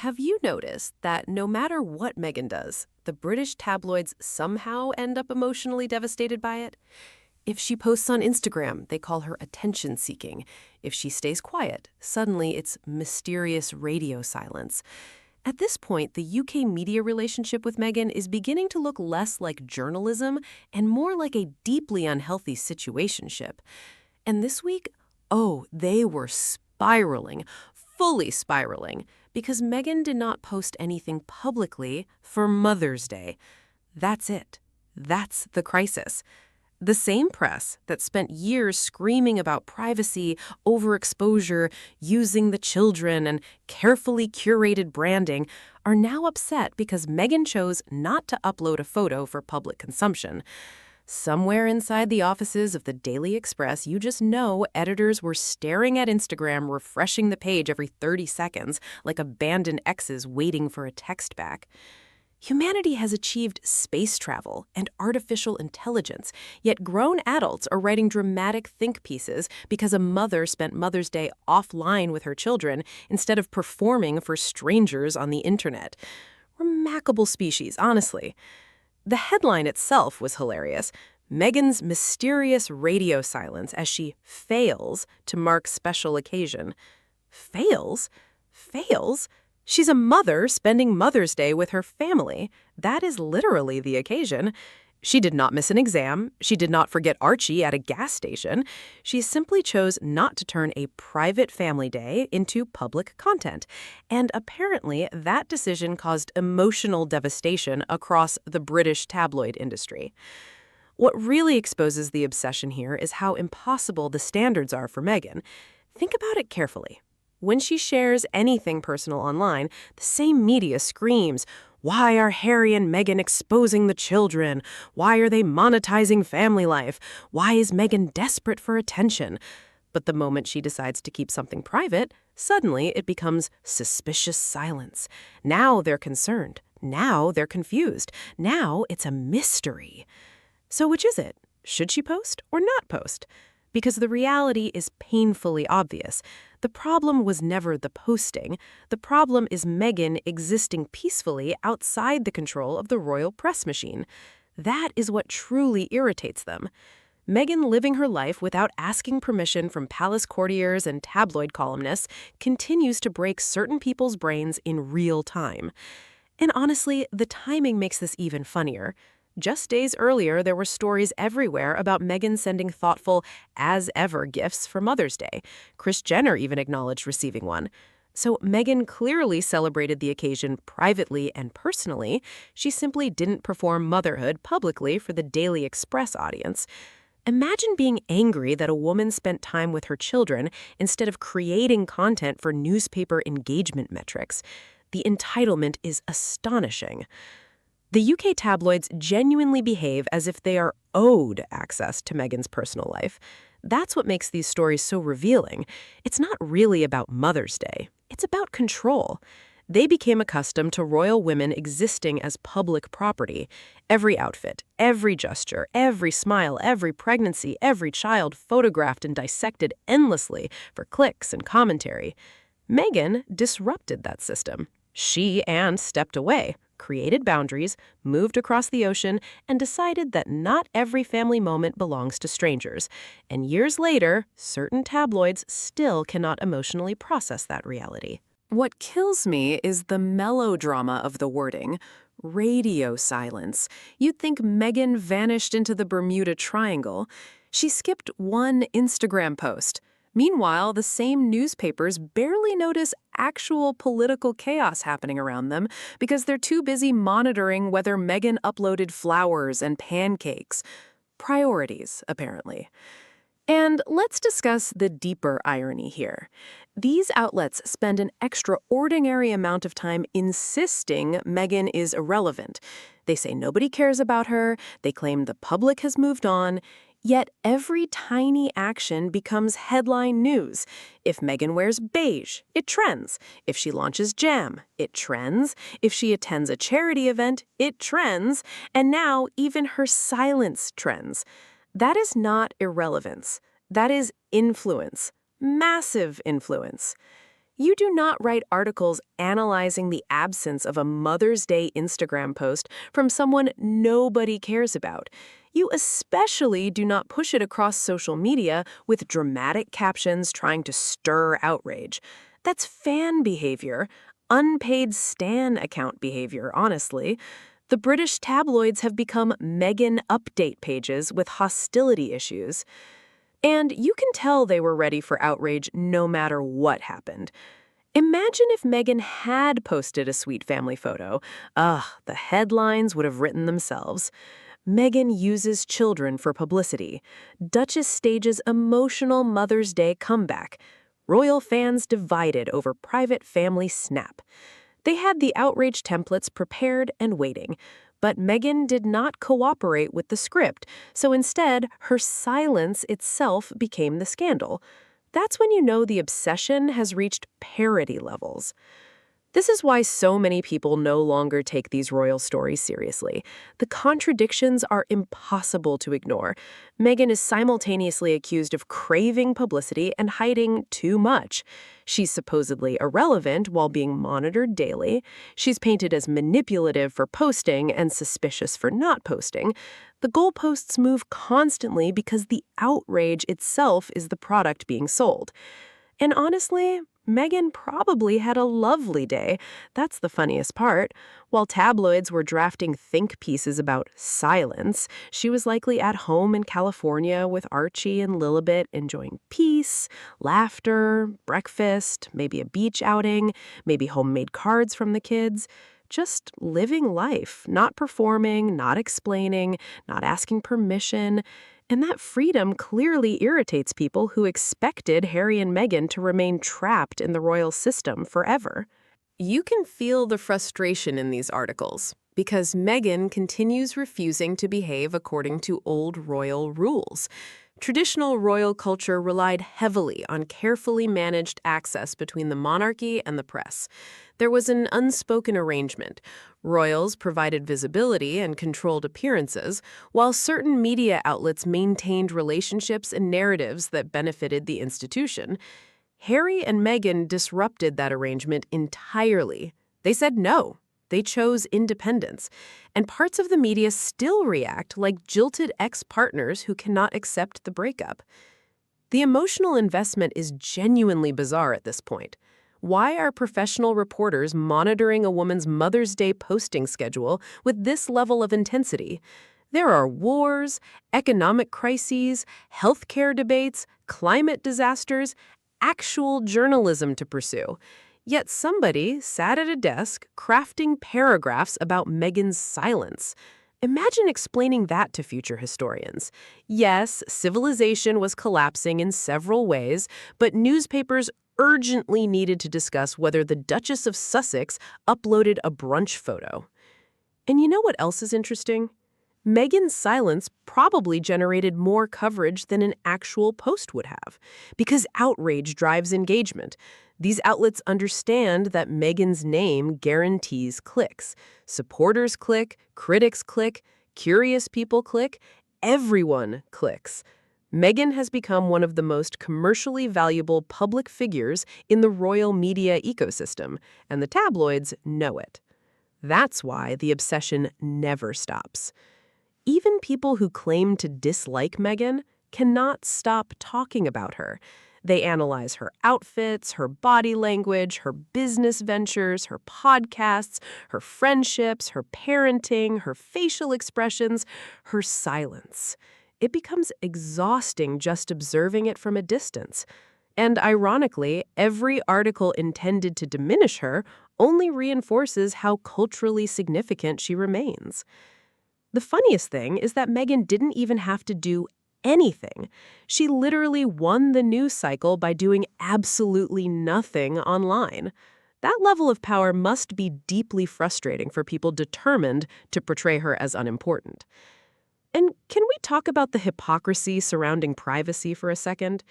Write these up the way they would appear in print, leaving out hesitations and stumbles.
Have you noticed that no matter what Meghan does, the British tabloids somehow end up emotionally devastated by it? If she posts on Instagram, they call her attention-seeking. If she stays quiet, suddenly it's mysterious radio silence. At this point, the UK media relationship with Meghan is beginning to look less like journalism and more like a deeply unhealthy situationship. And this week, oh, they were spiraling, fully spiraling, because Meghan did not post anything publicly for Mother's Day. That's it. That's the crisis. The same press that spent years screaming about privacy, overexposure, using the children, and carefully curated branding are now upset because Meghan chose not to upload a photo for public consumption. Somewhere inside the offices of the Daily Express, you just know editors were staring at Instagram, refreshing the page every 30 seconds, like abandoned exes waiting for a text back. Humanity has achieved space travel and artificial intelligence, yet grown adults are writing dramatic think pieces because a mother spent Mother's Day offline with her children instead of performing for strangers on the internet. Remarkable species, honestly. The headline itself was hilarious. Meghan's mysterious radio silence as she fails to mark special occasion. Fails? Fails? She's a mother spending Mother's Day with her family. That is literally the occasion. She did not miss an exam. She did not forget Archie at a gas station. She simply chose not to turn a private family day into public content. And apparently, that decision caused emotional devastation across the British tabloid industry. What really exposes the obsession here is how impossible the standards are for Meghan. Think about it carefully. When she shares anything personal online, the same media screams, "Why are Harry and Meghan exposing the children? Why are they monetizing family life? Why is Meghan desperate for attention?" But the moment she decides to keep something private, suddenly it becomes suspicious silence. Now they're concerned. Now they're confused. Now it's a mystery. So which is it? Should she post or not post? Because the reality is painfully obvious. The problem was never the posting. The problem is Meghan existing peacefully outside the control of the royal press machine. That is what truly irritates them. Meghan living her life without asking permission from palace courtiers and tabloid columnists continues to break certain people's brains in real time. And honestly, the timing makes this even funnier. Just days earlier, there were stories everywhere about Meghan sending thoughtful, as-ever gifts for Mother's Day. Kris Jenner even acknowledged receiving one. So Meghan clearly celebrated the occasion privately and personally. She simply didn't perform motherhood publicly for the Daily Express audience. Imagine being angry that a woman spent time with her children instead of creating content for newspaper engagement metrics. The entitlement is astonishing. The UK tabloids genuinely behave as if they are owed access to Meghan's personal life. That's what makes these stories so revealing. It's not really about Mother's Day. It's about control. They became accustomed to royal women existing as public property. Every outfit, every gesture, every smile, every pregnancy, every child photographed and dissected endlessly for clicks and commentary. Meghan disrupted that system. She stepped away, created boundaries, moved across the ocean, and decided that not every family moment belongs to strangers. And years later, certain tabloids still cannot emotionally process that reality. What kills me is the melodrama of the wording. Radio silence. You'd think Meghan vanished into the Bermuda Triangle. She skipped one Instagram post. Meanwhile, the same newspapers barely notice actual political chaos happening around them because they're too busy monitoring whether Meghan uploaded flowers and pancakes. Priorities, apparently. And let's discuss the deeper irony here. These outlets spend an extraordinary amount of time insisting Meghan is irrelevant. They say nobody cares about her, they claim the public has moved on, yet every tiny action becomes headline news. If Meghan wears beige, it trends. If she launches jam, it trends. If she attends a charity event, it trends. And now even her silence trends. That is not irrelevance. That is influence. Massive influence. You do not write articles analyzing the absence of a Mother's Day Instagram post from someone nobody cares about. You especially do not push it across social media with dramatic captions trying to stir outrage. That's fan behavior, unpaid stan account behavior, honestly. The British tabloids have become Meghan update pages with hostility issues. And you can tell they were ready for outrage no matter what happened. Imagine if Meghan had posted a sweet family photo. Ugh, the headlines would have written themselves. Meghan uses children for publicity. Duchess stages emotional Mother's Day comeback. Royal fans divided over private family snap. They had the outrage templates prepared and waiting. But Meghan did not cooperate with the script, so instead, her silence itself became the scandal. That's when you know the obsession has reached parody levels. This is why so many people no longer take these royal stories seriously. The contradictions are impossible to ignore. Meghan is simultaneously accused of craving publicity and hiding too much. She's supposedly irrelevant while being monitored daily. She's painted as manipulative for posting and suspicious for not posting. The goalposts move constantly because the outrage itself is the product being sold. And honestly, Meghan probably had a lovely day. That's the funniest part. While tabloids were drafting think pieces about silence, she was likely at home in California with Archie and Lilibet enjoying peace, laughter, breakfast, maybe a beach outing, maybe homemade cards from the kids. Just living life, not performing, not explaining, not asking permission. And that freedom clearly irritates people who expected Harry and Meghan to remain trapped in the royal system forever. You can feel the frustration in these articles because Meghan continues refusing to behave according to old royal rules. Traditional royal culture relied heavily on carefully managed access between the monarchy and the press. There was an unspoken arrangement. Royals provided visibility and controlled appearances, while certain media outlets maintained relationships and narratives that benefited the institution. Harry and Meghan disrupted that arrangement entirely. They said no. They chose independence. And parts of the media still react like jilted ex-partners who cannot accept the breakup. The emotional investment is genuinely bizarre at this point. Why are professional reporters monitoring a woman's Mother's Day posting schedule with this level of intensity? There are wars, economic crises, healthcare debates, climate disasters, actual journalism to pursue. Yet somebody sat at a desk crafting paragraphs about Meghan's silence. Imagine explaining that to future historians. Yes, civilization was collapsing in several ways, but newspapers urgently needed to discuss whether the Duchess of Sussex uploaded a brunch photo. And you know what else is interesting? Meghan's silence probably generated more coverage than an actual post would have, because outrage drives engagement. These outlets understand that Meghan's name guarantees clicks. Supporters click, critics click, curious people click, everyone clicks. Meghan has become one of the most commercially valuable public figures in the royal media ecosystem, and the tabloids know it. That's why the obsession never stops. Even people who claim to dislike Meghan cannot stop talking about her. They analyze her outfits, her body language, her business ventures, her podcasts, her friendships, her parenting, her facial expressions, her silence. It becomes exhausting just observing it from a distance. And ironically, every article intended to diminish her only reinforces how culturally significant she remains. The funniest thing is that Meghan didn't even have to do anything. She literally won the news cycle by doing absolutely nothing online. That level of power must be deeply frustrating for people determined to portray her as unimportant. And can we talk about the hypocrisy surrounding privacy for a second?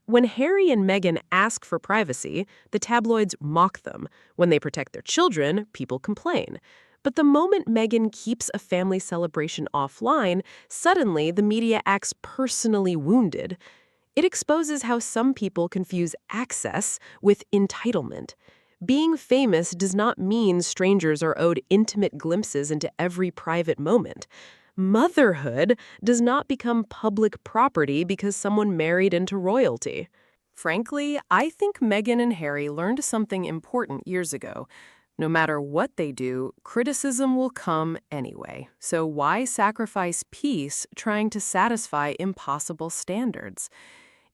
When Harry and Meghan ask for privacy, the tabloids mock them. When they protect their children, people complain. But the moment Meghan keeps a family celebration offline, suddenly the media acts personally wounded. It exposes how some people confuse access with entitlement. Being famous does not mean strangers are owed intimate glimpses into every private moment. Motherhood does not become public property because someone married into royalty. Frankly, I think Meghan and Harry learned something important years ago. No matter what they do, criticism will come anyway. So why sacrifice peace trying to satisfy impossible standards?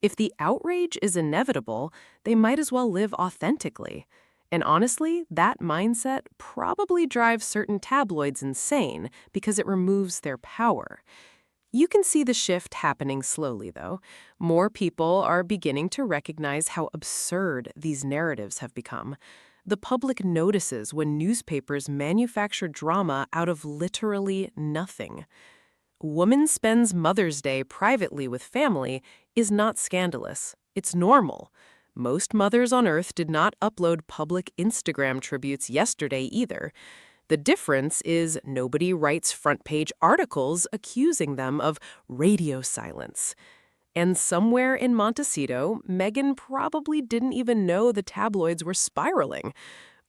If the outrage is inevitable, they might as well live authentically. And honestly, that mindset probably drives certain tabloids insane because it removes their power. You can see the shift happening slowly, though. More people are beginning to recognize how absurd these narratives have become. The public notices when newspapers manufacture drama out of literally nothing. Woman spends Mother's Day privately with family is not scandalous. It's normal. Most mothers on Earth did not upload public Instagram tributes yesterday either. The difference is nobody writes front-page articles accusing them of radio silence. And somewhere in Montecito, Meghan probably didn't even know the tabloids were spiraling.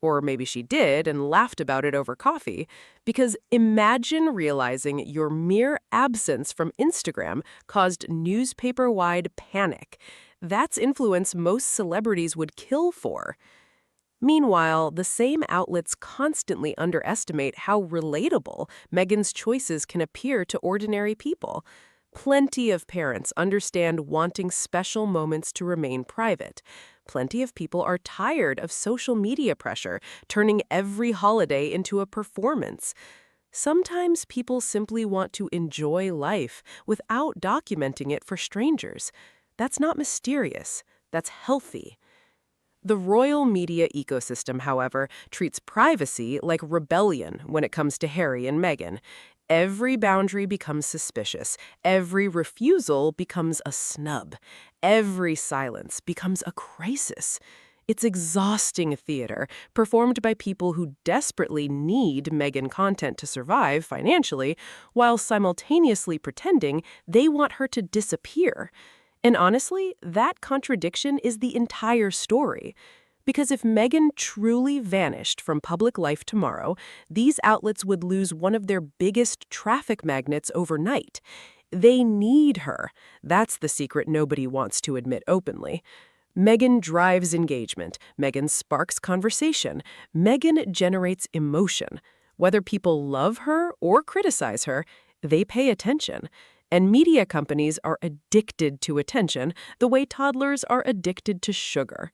Or maybe she did and laughed about it over coffee. Because imagine realizing your mere absence from Instagram caused newspaper-wide panic. That's influence most celebrities would kill for. Meanwhile, the same outlets constantly underestimate how relatable Meghan's choices can appear to ordinary people. Plenty of parents understand wanting special moments to remain private. Plenty of people are tired of social media pressure, turning every holiday into a performance. Sometimes people simply want to enjoy life without documenting it for strangers. That's not mysterious. That's healthy. The royal media ecosystem, however, treats privacy like rebellion when it comes to Harry and Meghan. Every boundary becomes suspicious. Every refusal becomes a snub. Every silence becomes a crisis. It's exhausting theater, performed by people who desperately need Meghan content to survive financially, while simultaneously pretending they want her to disappear. And honestly, that contradiction is the entire story. Because if Meghan truly vanished from public life tomorrow, these outlets would lose one of their biggest traffic magnets overnight. They need her. That's the secret nobody wants to admit openly. Meghan drives engagement. Meghan sparks conversation. Meghan generates emotion. Whether people love her or criticize her, they pay attention. And media companies are addicted to attention the way toddlers are addicted to sugar.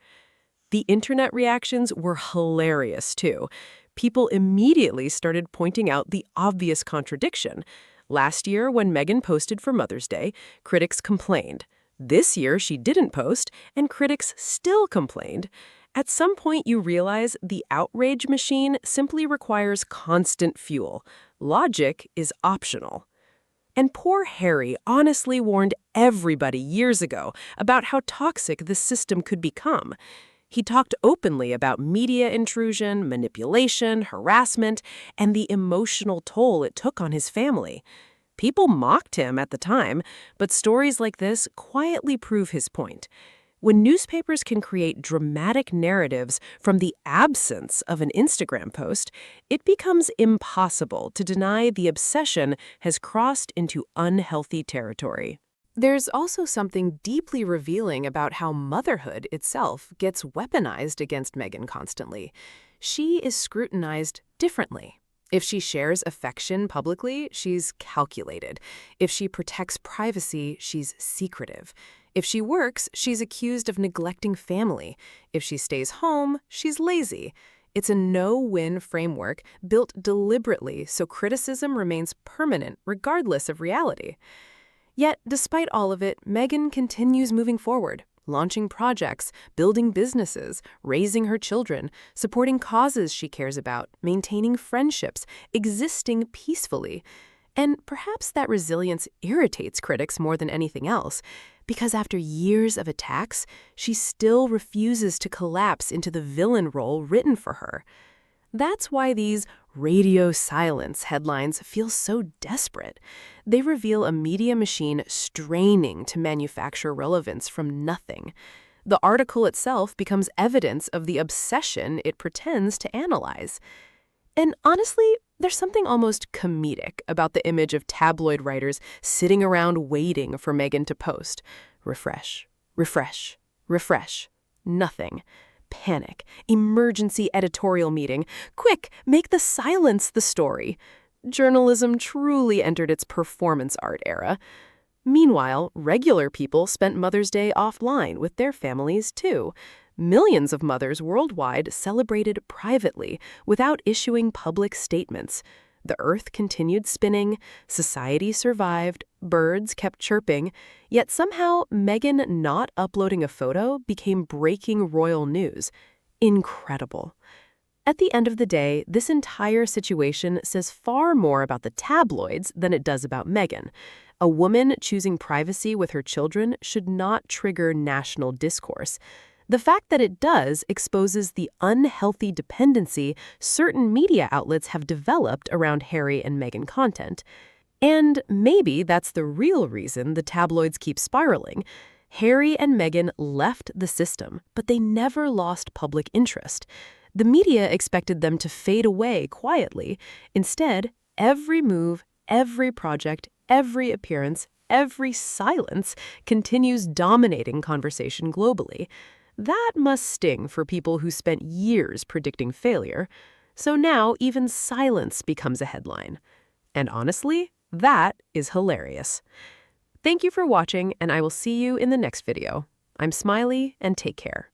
The internet reactions were hilarious, too. People immediately started pointing out the obvious contradiction. Last year, when Meghan posted for Mother's Day, critics complained. This year, she didn't post, and critics still complained. At some point, you realize the outrage machine simply requires constant fuel. Logic is optional. And poor Harry honestly warned everybody years ago about how toxic the system could become. He talked openly about media intrusion, manipulation, harassment, and the emotional toll it took on his family. People mocked him at the time, but stories like this quietly prove his point. When newspapers can create dramatic narratives from the absence of an Instagram post, it becomes impossible to deny the obsession has crossed into unhealthy territory. There's also something deeply revealing about how motherhood itself gets weaponized against Meghan constantly. She is scrutinized differently. If she shares affection publicly, she's calculated. If she protects privacy, she's secretive. If she works, she's accused of neglecting family. If she stays home, she's lazy. It's a no-win framework built deliberately so criticism remains permanent regardless of reality. Yet, despite all of it, Meghan continues moving forward, launching projects, building businesses, raising her children, supporting causes she cares about, maintaining friendships, existing peacefully. And perhaps that resilience irritates critics more than anything else, because after years of attacks, she still refuses to collapse into the villain role written for her. That's why these radio silence headlines feel so desperate. They reveal a media machine straining to manufacture relevance from nothing. The article itself becomes evidence of the obsession it pretends to analyze. And honestly, there's something almost comedic about the image of tabloid writers sitting around waiting for Meghan to post. Refresh, refresh, refresh. Nothing. Panic. Emergency editorial meeting. Quick, make the silence the story. Journalism truly entered its performance art era. Meanwhile, regular people spent Mother's Day offline with their families, too. Millions of mothers worldwide celebrated privately without issuing public statements. The Earth continued spinning, society survived, birds kept chirping, yet somehow Meghan not uploading a photo became breaking royal news. Incredible. At the end of the day, this entire situation says far more about the tabloids than it does about Meghan. A woman choosing privacy with her children should not trigger national discourse. The fact that it does exposes the unhealthy dependency certain media outlets have developed around Harry and Meghan content. And maybe that's the real reason the tabloids keep spiraling. Harry and Meghan left the system, but they never lost public interest. The media expected them to fade away quietly. Instead, every move, every project, every appearance, every silence continues dominating conversation globally. That must sting for people who spent years predicting failure. So now even silence becomes a headline. And honestly, that is hilarious. Thank you for watching, and I will see you in the next video. I'm Smiley, and take care.